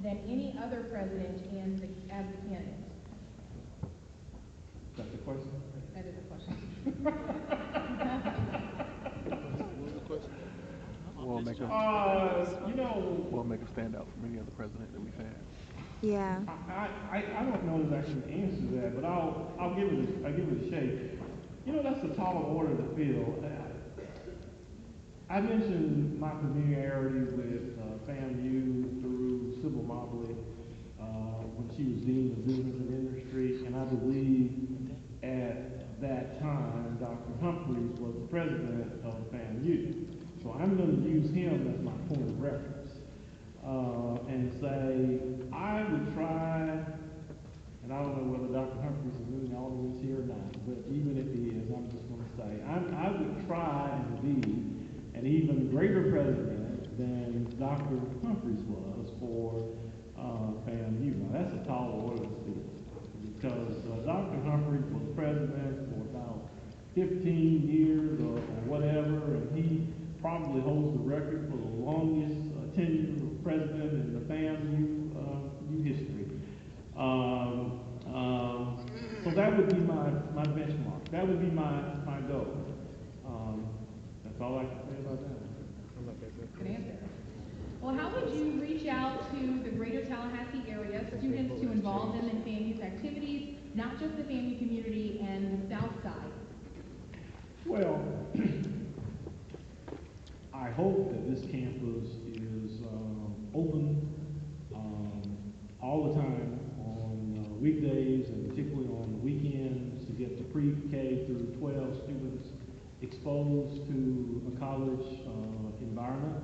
than any other president and as the candidate? That's the question? That is a question. Will make us You know, will make us stand out from any other president that we've had. Yeah. I don't know that I can answer that, but I'll give it a shake. You know, that's a taller order to fill. I mentioned my familiarity with FAMU through Sybil Mobley when she was dean of business and industry, and I believe at that time Dr. Humphreys was the president of FAMU. So I'm going to use him as my point of reference and say I would try, and I don't know whether Dr. Humphreys is in the audience here or not, but even if he is, I'm just going to say I would try and be an even greater president than Dr. Humphreys was for FAMU. Now that's a tall order to fill because Dr. Humphreys was president for about 15 years or whatever, and he probably holds the record for the longest tenure of president in the FAMU history. So that would be my benchmark. That would be my goal. That's all I can say about that. Good answer. Well, how would you reach out to the greater Tallahassee area students to involve them in FAMU's activities, not just the FAMU community and the South Side? Well, I hope that this campus is open all the time on weekdays and particularly on weekends to get the pre-K through 12 students exposed to a college environment.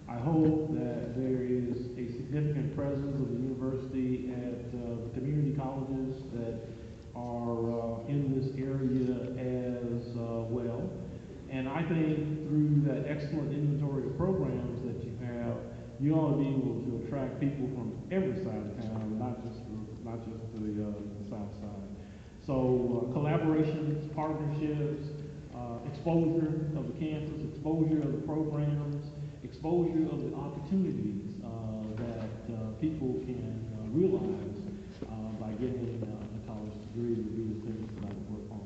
I hope that there is a significant presence of the university at the community colleges that are in this area as well. And I think through that excellent inventory of programs that you have, you ought to be able to attract people from every side of town, not just the south side. So collaborations, partnerships, exposure of the campus, exposure of the programs, exposure of the opportunities that people can realize by getting a college degree would be the things that I would work on.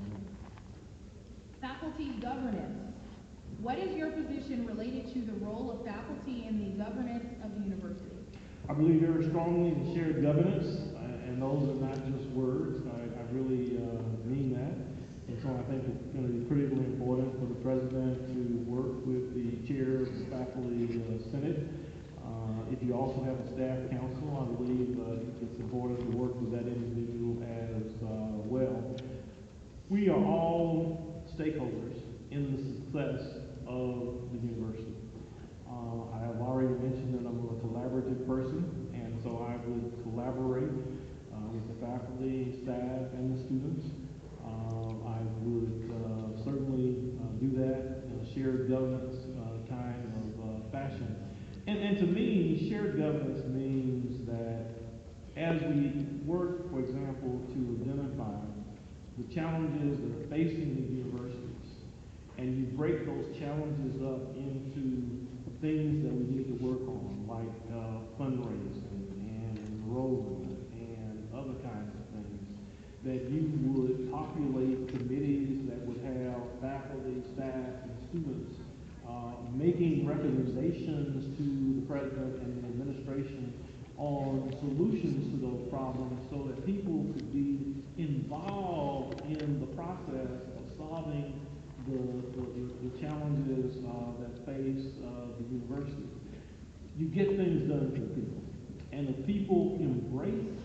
Faculty governance. What is your position related to the role of faculty in the governance of the university? I believe very strongly in shared governance, and those are not just words. I really mean that. And so I think it's going to be critically important for the president to work with the chair of the faculty senate. If you also have a staff council, I believe it's important to work with that individual as well. We are all stakeholders in the success of the university. I have already mentioned that I'm a collaborative person, and so I would collaborate with the faculty, staff, and the students. I would certainly do that in a shared governance kind of fashion. And to me, shared governance means that as we work, for example, to identify the challenges that are facing the universities, and you break those challenges up into things that we need to work on, like fundraising and enrollment and other kinds of things, that you would populate committees that would have faculty, staff, and students making recommendations to the president and the administration on solutions to those problems so that people could be involved in the process of solving the challenges that face the university. You get things done for people. And if people embrace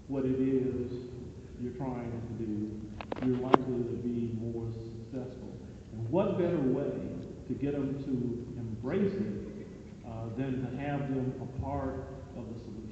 what it is you're trying to do, you're likely to be more successful. And what better way to get them to embrace it than to have them a part of the solution?